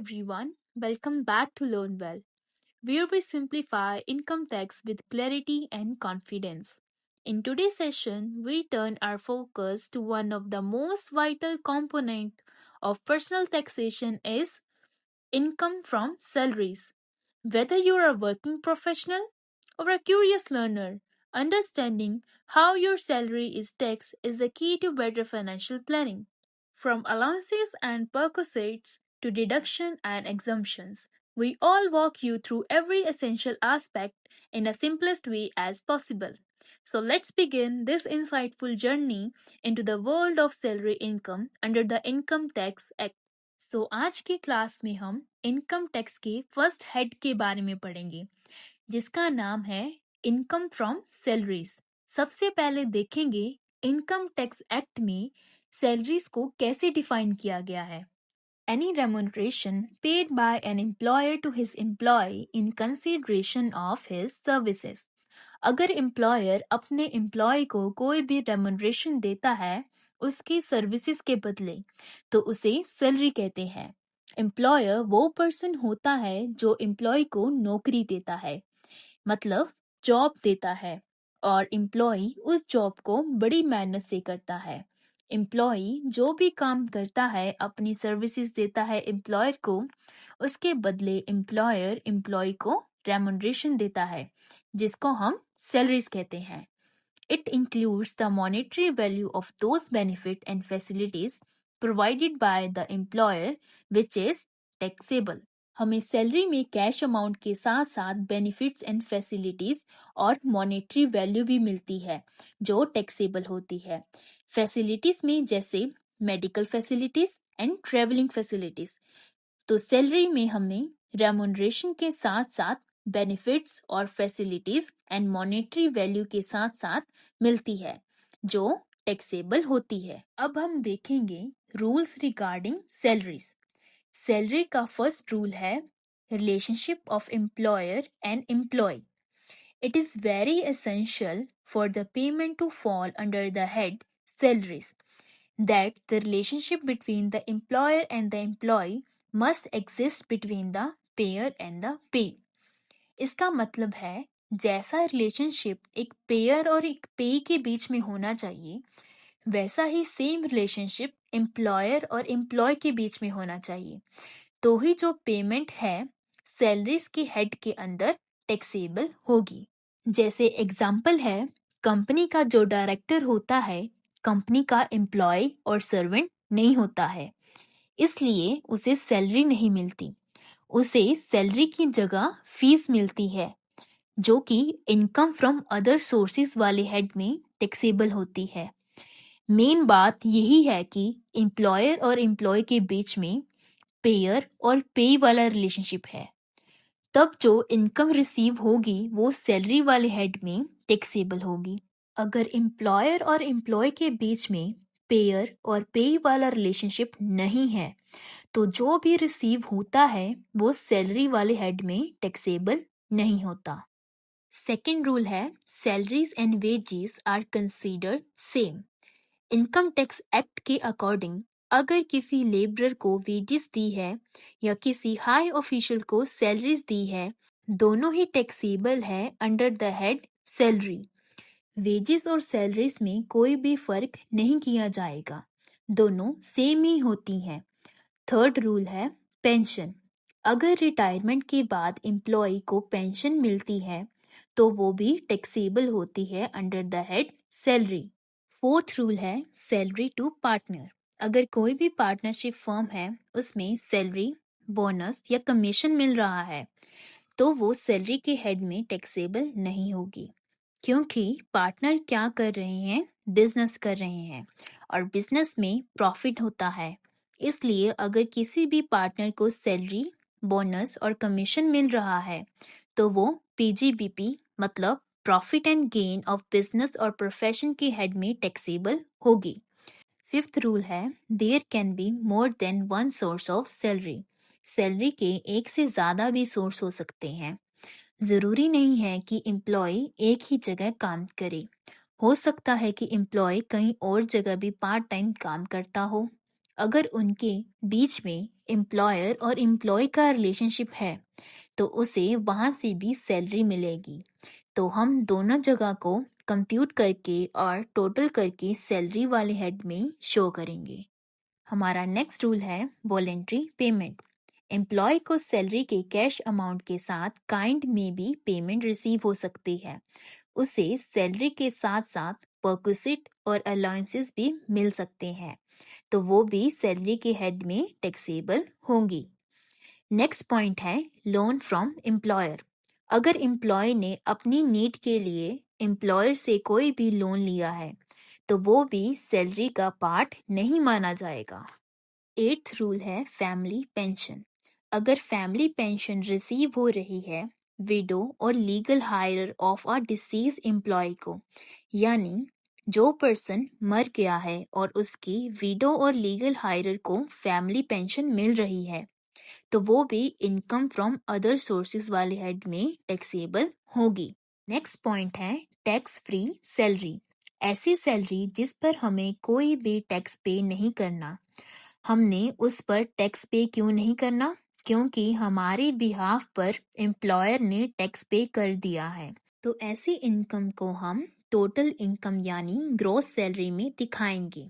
everyone. Welcome back to Learn Well, where we simplify income tax with clarity and confidence. In today's session, we turn our focus to one of the most vital component of personal taxation is income from salaries. Whether you are a working professional or a curious learner, understanding how your salary is taxed is the key to better financial planning. From allowances and perquisites to deduction and exemptions, we all walk you through every essential aspect in the simplest way as possible. So let's begin this insightful journey into the world of salary income under the Income Tax Act. आज की class में हम income tax के first head के बारे में पढ़ेंगे जिसका नाम है इनकम फ्रॉम सैलरीज। सबसे पहले देखेंगे इनकम टैक्स एक्ट में सैलरीज को कैसे डिफाइन किया गया है। Any remuneration paid by an employer to his employee in consideration of his services। अगर एम्प्लॉयर अपने एम्प्लॉय को कोई भी रेमुनरेशन देता है उसकी सर्विसेज के बदले तो उसे सैलरी कहते हैं। एम्प्लॉयर वो पर्सन होता है जो एम्प्लॉय को नौकरी देता है, मतलब जॉब देता है, और एम्प्लॉय उस जॉब को बड़ी मेहनत से करता है। एम्प्लॉय जो भी काम करता है अपनी सर्विसेज देता है एम्प्लॉयर को, उसके बदले एम्प्लॉयर एम्प्लॉय को रेमुनरेशन देता है जिसको हम सैलरीज कहते हैं। It includes the monetary value of those benefit and facilities provided by the employer which is taxable। हमें सैलरी में कैश अमाउंट के साथ साथ बेनिफिट्स एंड फैसिलिटीज और मॉनेटरी वैल्यू भी मिलती है जो टैक्सेबल होती है। फैसिलिटीज में जैसे medical facilities and travelling facilities. तो सैलरी में हमें रेमुनरेशन के साथ साथ बेनिफिट्स और फैसिलिटीज एंड मॉनेटरी वैल्यू के साथ साथ मिलती है जो टैक्सेबल होती है। अब हम देखेंगे रूल्स रिगार्डिंग सैलरीज। सैलरी का फर्स्ट रूल है relationship of employer and employee. It is very essential for the payment to fall under the head salaries that the relationship between the employer and the employee must exist between the payer and the pay। इसका मतलब है जैसा relationship एक pair और एक पे के बीच में होना चाहिए वैसा ही सेम रिलेशनशिप एम्प्लॉयर और एम्प्लॉय के बीच में होना चाहिए, तो ही जो पेमेंट है सैलरीज के हेड के अंदर टैक्सेबल होगी। जैसे एग्जाम्पल है कंपनी का जो डायरेक्टर होता है कंपनी का एम्प्लॉय और सर्वेंट नहीं होता है, इसलिए उसे सैलरी नहीं मिलती। उसे सैलरी की जगह फीस मिलती है जो कि इनकम फ्रॉम अदर सोर्सेज वाले हेड में टैक्सेबल होती है। मेन बात यही है कि एम्प्लॉयर और एम्प्लॉय के बीच में पेयर और पे वाला रिलेशनशिप है, तब जो इनकम रिसीव होगी वो सैलरी वाले हेड में टैक्सेबल होगी। अगर एम्प्लॉयर और एम्प्लॉय के बीच में पेयर और पे वाला रिलेशनशिप नहीं है तो जो भी रिसीव होता है वो सैलरी वाले हेड में टैक्सेबल नहीं होता। सेकेंड रूल है salaries and wages are considered same. Income tax act के अकॉर्डिंग अगर किसी लेबरर को वेजेस दी है या किसी हाई ऑफिशियल को सैलरीज दी है, दोनों ही टैक्सेबल है under the head salary. Wages और सैलरीज में कोई भी फर्क नहीं किया जाएगा, दोनों सेम ही होती हैं। थर्ड रूल है पेंशन। अगर रिटायरमेंट के बाद एम्प्लॉय को पेंशन मिलती है तो वो भी टैक्सेबल होती है under the head salary. Fourth rule है सैलरी टू पार्टनर। अगर कोई भी पार्टनरशिप फर्म है उसमें सैलरी, बोनस या कमीशन मिल रहा है तो वो सैलरी के हेड में टैक्सेबल नहीं होगी, क्योंकि पार्टनर क्या कर रहे हैं, बिजनेस कर रहे हैं और बिजनेस में प्रॉफिट होता है। इसलिए अगर किसी भी पार्टनर को सैलरी, बोनस और कमीशन मिल रहा है तो वो पीजीबीपी मतलब profit and gain of business और प्रोफेशन के हेड में टैक्सेबल होगी। फिफ्थ रूल है there can be more than one source of salary. Salary के एक से ज्यादा भी सोर्स हो सकते हैं। जरूरी नहीं है कि एम्प्लॉय एक ही जगह काम करे, हो सकता है कि एम्प्लॉय कहीं और जगह भी पार्ट टाइम काम करता हो। अगर उनके बीच में एम्प्लॉयर और एम्प्लॉय का रिलेशनशिप है तो उसे वहाँ से भी सैलरी मिलेगी। तो हम दोनों जगह को कंप्यूट करके और टोटल करके सैलरी वाले हेड में शो करेंगे। हमारा नेक्स्ट रूल है वॉलेंट्री पेमेंट। एम्प्लॉय को सैलरी के कैश अमाउंट के साथ काइंड में भी पेमेंट रिसीव हो सकती है। उसे सैलरी के साथ साथ परक्विसिट और अलाउंसेस भी मिल सकते हैं, तो वो भी सैलरी के हेड में टैक्सेबल होंगी। नेक्स्ट पॉइंट है लोन फ्रॉम एम्प्लॉयर। अगर एम्प्लॉय ने अपनी नीड के लिए एम्प्लॉयर से कोई भी लोन लिया है तो वो भी सैलरी का पार्ट नहीं माना जाएगा। 8th रूल है फैमिली पेंशन। अगर फैमिली पेंशन रिसीव हो रही है विडो और legal heir of a deceased employee को, यानी जो पर्सन मर गया है और उसकी विडो और लीगल हायरर को फैमिली पेंशन मिल रही है, तो वो भी इनकम फ्रॉम अदर सोर्सेज वाले हेड में टैक्सेबल होगी। नेक्स्ट पॉइंट है टैक्स फ्री सैलरी। ऐसी सैलरी जिस पर हमें कोई भी टैक्स पे नहीं करना। हमने उस पर टैक्स पे क्यों नहीं करना? क्योंकि हमारे बिहाफ पर एम्प्लॉयर ने टैक्स पे कर दिया है। तो ऐसी इनकम को हम टोटल इनकम यानी ग्रॉस सैलरी में दिखाएंगे।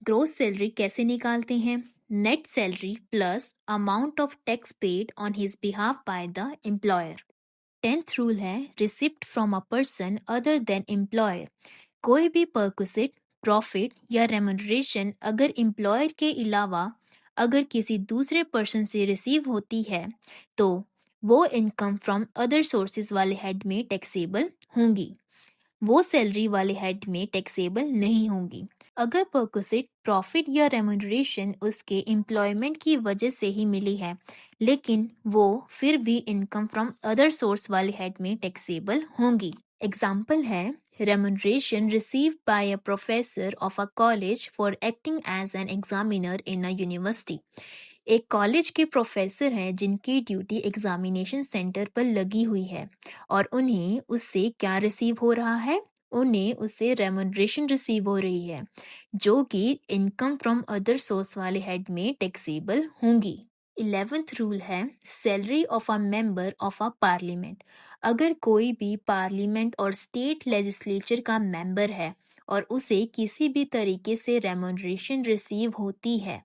ग्रॉस सैलरी कैसे निकालते हैं? Net salary plus amount of tax paid on his behalf by the employer. 10th rule है receipt from a person other than employer. कोई भी परक्विसिट, प्रॉफिट या रेम्युनरेशन अगर एम्प्लॉयर के अलावा अगर किसी दूसरे पर्सन से रिसीव होती है तो वो इनकम फ्रॉम अदर सोर्सेज वाले हेड में टैक्सेबल होंगी। वो सैलरी वाले हेड में टैक्सेबल नहीं होंगी। अगर परक्विसिट, प्रॉफिट या रेम्युनरेशन उसके एम्प्लॉयमेंट की वजह से ही मिली है लेकिन वो फिर भी इनकम फ्रॉम अदर सोर्स वाले हेड में टैक्सेबल होंगी। एग्जाम्पल है remuneration received by a professor of a college for acting as an examiner in a university। एक कॉलेज के प्रोफेसर हैं जिनकी ड्यूटी एग्जामिनेशन सेंटर पर लगी हुई है और उन्हें उससे क्या रिसीव हो रहा है? उन्हें उससे रेमुनरेशन रिसीव हो रही है जो कि इनकम फ्रॉम अदर सोर्स वाले हेड में टैक्सेबल होंगी। 11th रूल है salary of a member of a parliament. अगर कोई भी पार्लियामेंट और स्टेट लेजिस्लेचर का मेंबर है और उसे किसी भी तरीके से रेमुनरेशन रिसीव होती है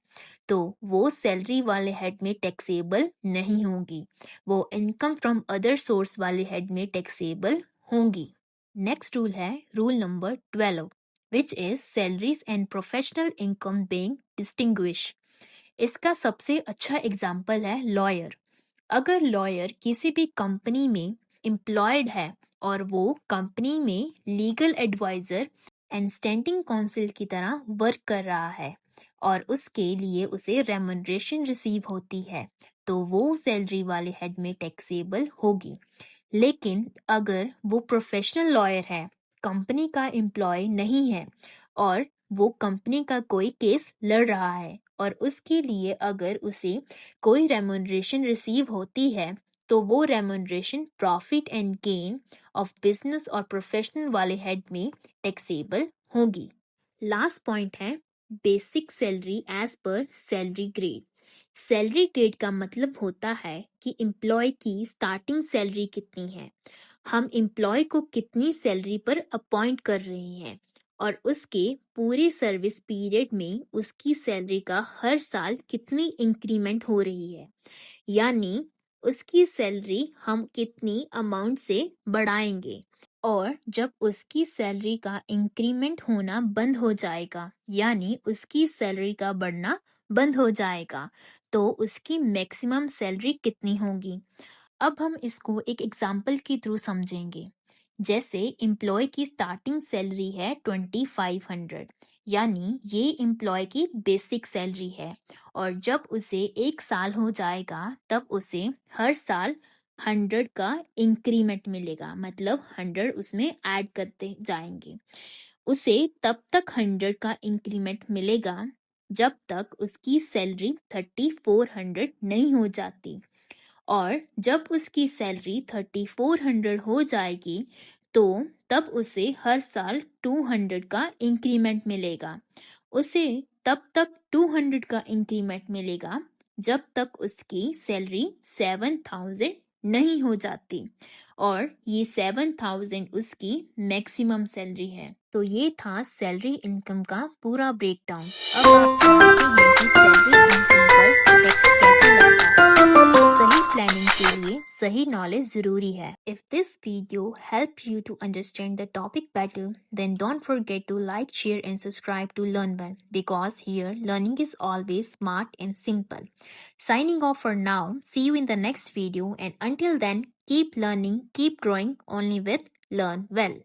तो वो सैलरी वाले हेड में टैक्सेबल नहीं होंगी, वो इनकम फ्रॉम अदर सोर्स वाले हेड में टैक्सेबल होंगी। नेक्स्ट रूल है rule number 12 which is salaries and professional income being distinguish. इसका सबसे अच्छा एग्जाम्पल है लॉयर। अगर लॉयर किसी भी कंपनी में एम्प्लॉयड है और वो कंपनी में legal adviser and standing counsel की तरह वर्क कर रहा है और उसके लिए उसे रेमुनरेशन रिसीव होती है तो वो सैलरी वाले हेड में टैक्सेबल होगी। लेकिन अगर वो प्रोफेशनल लॉयर है, कंपनी का एम्प्लॉय नहीं है और वो कंपनी का कोई केस लड़ रहा है और उसके लिए अगर उसे कोई रेमुनरेशन रिसीव होती है तो वो remuneration profit and gain of business और प्रोफेशनल वाले हेड में टैक्सेबल होगी। लास्ट पॉइंट है basic salary as per salary grade. Salary grade का मतलब होता है कि एम्प्लॉय की स्टार्टिंग सैलरी कितनी है, हम एम्प्लॉय को कितनी सैलरी पर अपॉइंट कर रहे हैं और उसके पूरे सर्विस पीरियड में उसकी सैलरी का हर साल कितनी इंक्रीमेंट हो रही है, यानी उसकी सैलरी हम कितनी अमाउंट से बढ़ाएंगे। और जब उसकी सैलरी का इंक्रीमेंट होना बंद हो जाएगा यानी उसकी सैलरी का बढ़ना बंद हो जाएगा तो उसकी मैक्सिमम सैलरी कितनी होगी। अब हम इसको एक एग्जाम्पल के थ्रू समझेंगे। जैसे एम्प्लॉय की स्टार्टिंग सैलरी है 2500, यानी ये एम्प्लॉय की बेसिक सैलरी है और जब उसे 1 साल हो जाएगा तब उसे हर साल 100 का इंक्रीमेंट मिलेगा, मतलब 100 उसमें ऐड करते जाएंगे। उसे तब तक 100 का इंक्रीमेंट मिलेगा जब तक उसकी सैलरी 3400 नहीं हो जाती और जब उसकी सैलरी 3400 हो जाएगी तो तब उसे हर साल 200 का इंक्रीमेंट मिलेगा। उसे तब तक 200 का इंक्रीमेंट मिलेगा जब तक उसकी सैलरी 7,000 नहीं हो जाती, और ये 7,000 उसकी मैक्सिमम सैलरी है। तो ये था सैलरी इनकम का पूरा ब्रेकडाउन। अब आप जानते हैं कि सैलरी इनकम पर टैक्स कैसे लगता है। सही प्लानिंग के लिए सही नॉलेज जरूरी है। If this video helped you to understand the topic better, then don't forget to like, share and subscribe to LearnWell, because here learning is always smart and simple. Signing off for now. See you in the next video, and until then, keep learning, keep growing only with Learn Well.